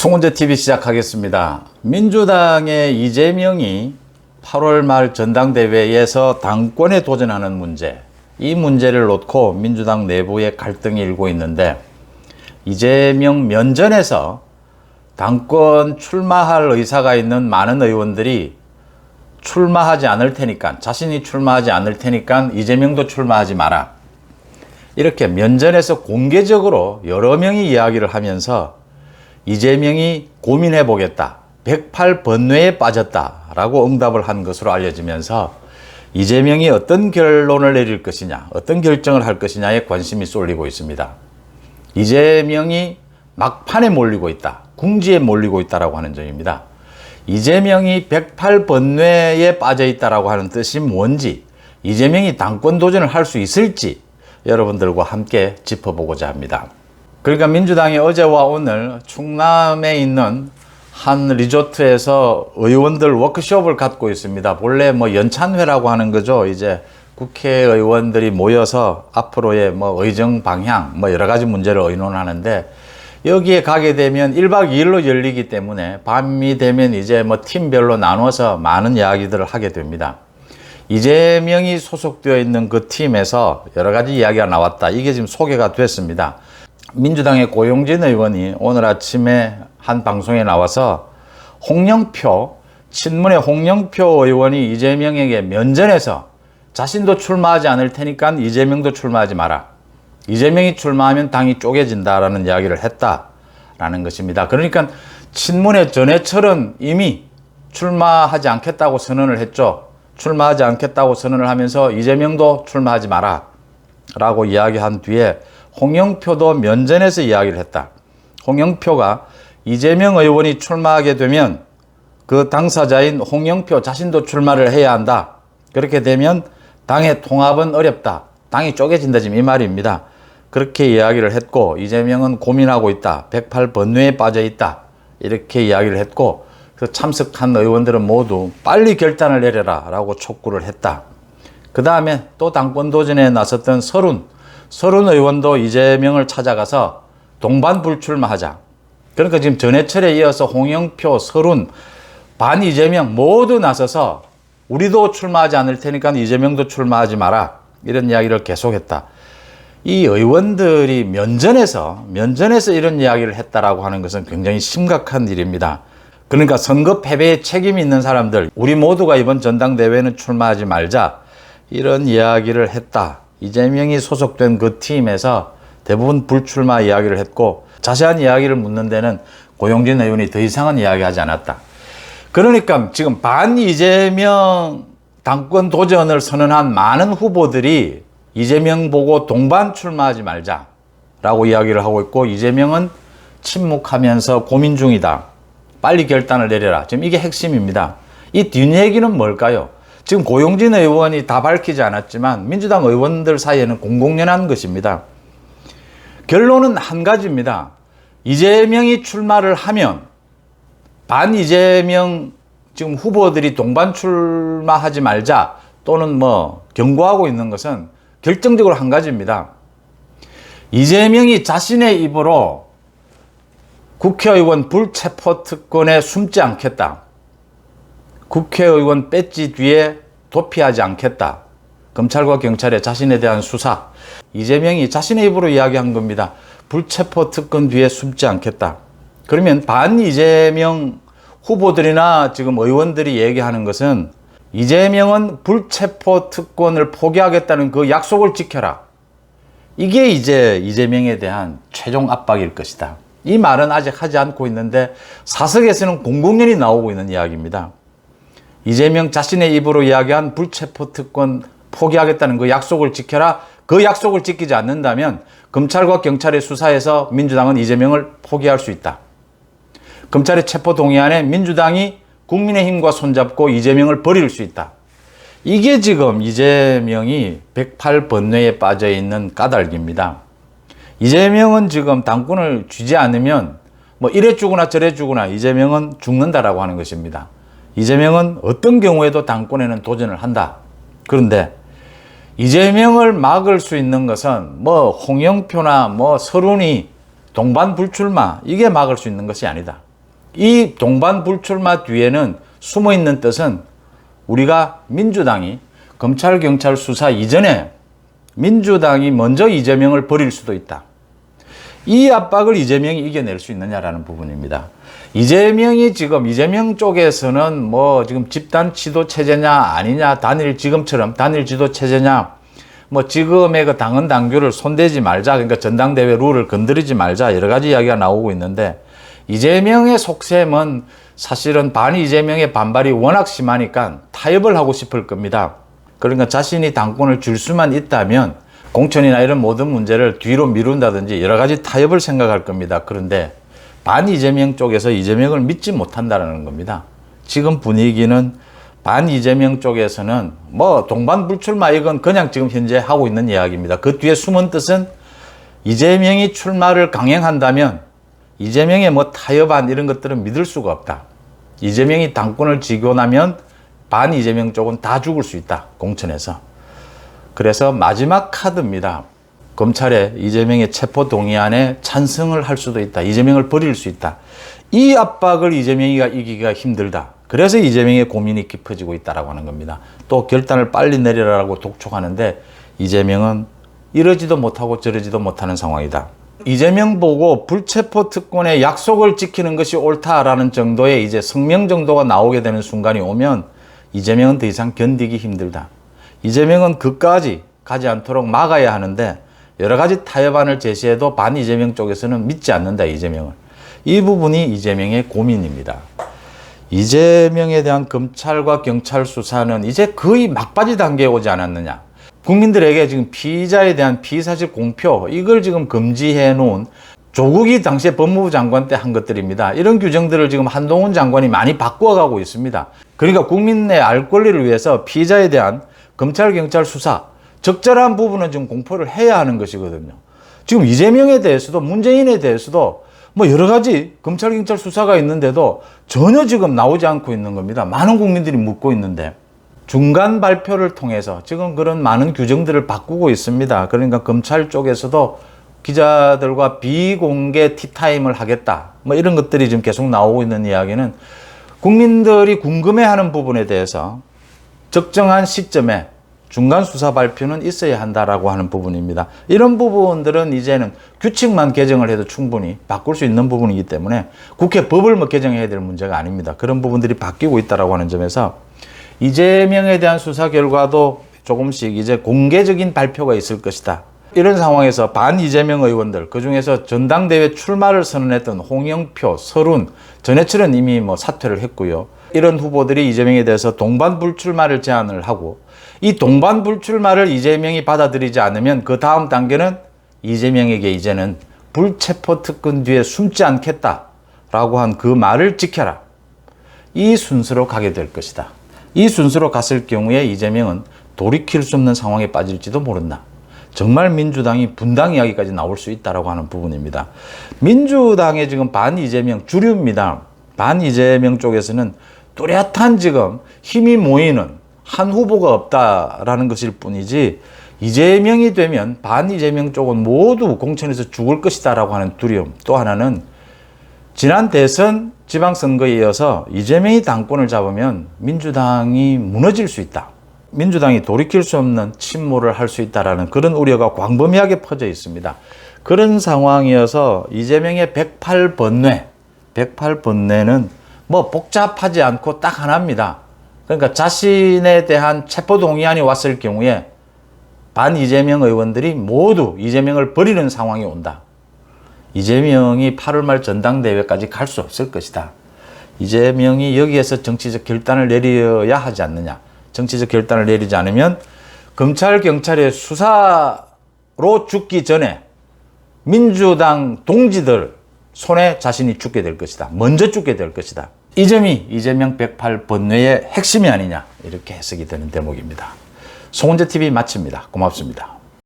송은재TV 시작하겠습니다. 민주당의 이재명이 8월 말 전당대회에서 당권에 도전하는 문제, 이 문제를 놓고 민주당 내부에 갈등이 일고 있는데, 이재명 면전에서 당권 출마할 의사가 있는 많은 의원들이 출마하지 않을 테니까, 자신이 출마하지 않을 테니까 이재명도 출마하지 마라, 이렇게 면전에서 공개적으로 여러 명이 이야기를 하면서 이재명이 고민해 보겠다, 108번뇌에 빠졌다라고 응답을 한 것으로 알려지면서 이재명이 어떤 결론을 내릴 것이냐, 어떤 결정을 할 것이냐에 관심이 쏠리고 있습니다. 이재명이 막판에 몰리고 있다, 궁지에 몰리고 있다라고 하는 점입니다. 이재명이 108번뇌에 빠져 있다라고 하는 뜻이 뭔지, 이재명이 당권 도전을 할 수 있을지 여러분들과 함께 짚어보고자 합니다. 그러니까 민주당이 어제와 오늘 충남에 있는 한 리조트에서 의원들 워크숍을 갖고 있습니다. 본래 연찬회라고 하는 거죠. 이제 국회의원들이 모여서 앞으로의 의정 방향, 여러 가지 문제를 의논하는데, 여기에 가게 되면 1박 2일로 열리기 때문에 밤이 되면 이제 팀별로 나눠서 많은 이야기들을 하게 됩니다. 이재명이 소속되어 있는 그 팀에서 여러 가지 이야기가 나왔다. 이게 지금 소개가 됐습니다. 민주당의 고용진 의원이 오늘 아침에 한 방송에 나와서 친문의 홍영표 의원이 이재명에게 면전에서 자신도 출마하지 않을 테니까 이재명도 출마하지 마라, 이재명이 출마하면 당이 쪼개진다라는 이야기를 했다라는 것입니다. 그러니까 친문의 전해철은 이미 출마하지 않겠다고 선언을 했죠. 출마하지 않겠다고 선언을 하면서 이재명도 출마하지 마라 라고 이야기한 뒤에 홍영표도 면전에서 이야기를 했다. 홍영표가 이재명 의원이 출마하게 되면 그 당사자인 홍영표 자신도 출마를 해야 한다. 그렇게 되면 당의 통합은 어렵다, 당이 쪼개진다, 지금 이 말입니다. 그렇게 이야기를 했고, 이재명은 고민하고 있다, 108번뇌에 빠져 있다, 이렇게 이야기를 했고, 그 참석한 의원들은 모두 빨리 결단을 내려라 라고 촉구를 했다. 그 다음에 또 당권 도전에 나섰던 서른 의원도 이재명을 찾아가서 동반 불출마하자. 그러니까 지금 전해철에 이어서 홍영표, 서른, 반 이재명 모두 나서서 우리도 출마하지 않을 테니까 이재명도 출마하지 마라, 이런 이야기를 계속했다. 이 의원들이 면전에서 이런 이야기를 했다라고 하는 것은 굉장히 심각한 일입니다. 그러니까 선거 패배에 책임이 있는 사람들, 우리 모두가 이번 전당대회는 출마하지 말자, 이런 이야기를 했다. 이재명이 소속된 그 팀에서 대부분 불출마 이야기를 했고, 자세한 이야기를 묻는 데는 고용진 의원이 더 이상은 이야기하지 않았다. 그러니까 지금 반 이재명 당권 도전을 선언한 많은 후보들이 이재명 보고 동반 출마하지 말자라고 이야기를 하고 있고, 이재명은 침묵하면서 고민 중이다, 빨리 결단을 내려라, 지금 이게 핵심입니다. 이 뒷얘기는 뭘까요? 지금 고용진 의원이 다 밝히지 않았지만 민주당 의원들 사이에는 공공연한 것입니다. 결론은 한 가지입니다. 이재명이 출마를 하면 반 이재명 지금 후보들이 동반 출마하지 말자 또는 경고하고 있는 것은 결정적으로 한 가지입니다. 이재명이 자신의 입으로 국회의원 불체포 특권에 숨지 않겠다, 국회의원 배지 뒤에 도피하지 않겠다, 검찰과 경찰의 자신에 대한 수사, 이재명이 자신의 입으로 이야기한 겁니다. 불체포 특권 뒤에 숨지 않겠다. 그러면 반 이재명 후보들이나 지금 의원들이 얘기하는 것은 이재명은 불체포 특권을 포기하겠다는 그 약속을 지켜라, 이게 이제 이재명에 대한 최종 압박일 것이다. 이 말은 아직 하지 않고 있는데 사석에서는 공공연히 나오고 있는 이야기입니다. 이재명 자신의 입으로 이야기한 불체포 특권 포기하겠다는 그 약속을 지켜라. 그 약속을 지키지 않는다면 검찰과 경찰의 수사에서 민주당은 이재명을 포기할 수 있다. 검찰의 체포 동의안에 민주당이 국민의힘과 손잡고 이재명을 버릴 수 있다. 이게 지금 이재명이 108번뇌에 빠져 있는 까닭입니다. 이재명은 지금 당권을 쥐지 않으면 이래 주거나 저래 주거나 이재명은 죽는다라고 하는 것입니다. 이재명은 어떤 경우에도 당권에는 도전을 한다. 그런데 이재명을 막을 수 있는 것은 홍영표나 서른이 동반 불출마, 이게 막을 수 있는 것이 아니다. 이 동반 불출마 뒤에는 숨어 있는 뜻은 우리가 민주당이 검찰 경찰 수사 이전에 민주당이 먼저 이재명을 버릴 수도 있다. 이 압박을 이재명이 이겨낼 수 있느냐라는 부분입니다. 이재명이 지금 이재명 쪽에서는 뭐 지금 집단 지도 체제냐 아니냐, 지금처럼 단일 지도 체제냐, 뭐 지금의 그 당헌 당규를 손대지 말자, 그러니까 전당대회 룰을 건드리지 말자, 여러 가지 이야기가 나오고 있는데, 이재명의 속셈은 사실은 반 이재명의 반발이 워낙 심하니까 타협을 하고 싶을 겁니다. 그러니까 자신이 당권을 줄 수만 있다면 공천이나 이런 모든 문제를 뒤로 미룬다든지 여러 가지 타협을 생각할 겁니다. 그런데 반 이재명 쪽에서 이재명을 믿지 못한다는 겁니다. 지금 분위기는 반 이재명 쪽에서는 뭐 동반 불출마 이건 그냥 지금 현재 하고 있는 이야기입니다. 그 뒤에 숨은 뜻은 이재명이 출마를 강행한다면 이재명의 뭐 타협안 이런 것들은 믿을 수가 없다. 이재명이 당권을 쥐고 나면 반 이재명 쪽은 다 죽을 수 있다. 공천에서. 그래서 마지막 카드입니다. 검찰에 이재명의 체포동의안에 찬성을 할 수도 있다. 이재명을 버릴 수 있다. 이 압박을 이재명이가 이기기가 힘들다. 그래서 이재명의 고민이 깊어지고 있다라고 하는 겁니다. 또 결단을 빨리 내리라고 독촉하는데 이재명은 이러지도 못하고 저러지도 못하는 상황이다. 이재명 보고 불체포 특권의 약속을 지키는 것이 옳다라는 정도의 이제 성명 정도가 나오게 되는 순간이 오면 이재명은 더 이상 견디기 힘들다. 이재명은 그까지 가지 않도록 막아야 하는데 여러 가지 타협안을 제시해도 반 이재명 쪽에서는 믿지 않는다, 이재명을. 이 부분이 이재명의 고민입니다. 이재명에 대한 검찰과 경찰 수사는 이제 거의 막바지 단계에 오지 않았느냐. 국민들에게 지금 피의자에 대한 피의사실 공표, 이걸 지금 금지해 놓은 조국이 당시에 법무부 장관 때 한 것들입니다. 이런 규정들을 지금 한동훈 장관이 많이 바꾸어가고 있습니다. 그러니까 국민의 알 권리를 위해서 피의자에 대한 검찰, 경찰 수사, 적절한 부분은 지금 공포를 해야 하는 것이거든요. 지금 이재명에 대해서도 문재인에 대해서도 뭐 여러 가지 검찰, 경찰 수사가 있는데도 전혀 지금 나오지 않고 있는 겁니다. 많은 국민들이 묻고 있는데 중간 발표를 통해서 지금 그런 많은 규정들을 바꾸고 있습니다. 그러니까 검찰 쪽에서도 기자들과 비공개 티타임을 하겠다. 뭐 이런 것들이 지금 계속 나오고 있는 이야기는 국민들이 궁금해하는 부분에 대해서 적정한 시점에 중간 수사 발표는 있어야 한다라고 하는 부분입니다. 이런 부분들은 이제는 규칙만 개정을 해도 충분히 바꿀 수 있는 부분이기 때문에 국회 법을 뭐 개정해야 될 문제가 아닙니다. 그런 부분들이 바뀌고 있다라고 하는 점에서 이재명에 대한 수사 결과도 조금씩 이제 공개적인 발표가 있을 것이다. 이런 상황에서 반 이재명 의원들, 그중에서 전당대회 출마를 선언했던 홍영표, 설훈, 전해철은 이미 뭐 사퇴를 했고요. 이런 후보들이 이재명에 대해서 동반 불출마를 제안을 하고, 이 동반 불출마를 이재명이 받아들이지 않으면 그 다음 단계는 이재명에게 이제는 불체포 특권 뒤에 숨지 않겠다라고 한 그 말을 지켜라. 이 순서로 가게 될 것이다. 이 순서로 갔을 경우에 이재명은 돌이킬 수 없는 상황에 빠질지도 모른다. 정말 민주당이 분당 이야기까지 나올 수 있다라고 하는 부분입니다. 민주당의 지금 반 이재명 주류입니다. 반 이재명 쪽에서는 뚜렷한 지금 힘이 모이는 한 후보가 없다라는 것일 뿐이지, 이재명이 되면 반 이재명 쪽은 모두 공천에서 죽을 것이다라고 하는 두려움. 또 하나는 지난 대선 지방선거에 이어서 이재명이 당권을 잡으면 민주당이 무너질 수 있다. 민주당이 돌이킬 수 없는 침몰을 할 수 있다라는 그런 우려가 광범위하게 퍼져 있습니다. 그런 상황이어서 이재명의 108번뇌는 뭐 복잡하지 않고 딱 하나입니다. 그러니까 자신에 대한 체포동의안이 왔을 경우에 반 이재명 의원들이 모두 이재명을 버리는 상황이 온다. 이재명이 8월 말 전당대회까지 갈 수 없을 것이다. 이재명이 여기에서 정치적 결단을 내려야 하지 않느냐. 정치적 결단을 내리지 않으면 검찰, 경찰의 수사로 죽기 전에 민주당 동지들 손에 자신이 죽게 될 것이다. 먼저 죽게 될 것이다. 이 점이 이재명 108번뇌의 핵심이 아니냐, 이렇게 해석이 되는 대목입니다. 송은재TV 마칩니다. 고맙습니다.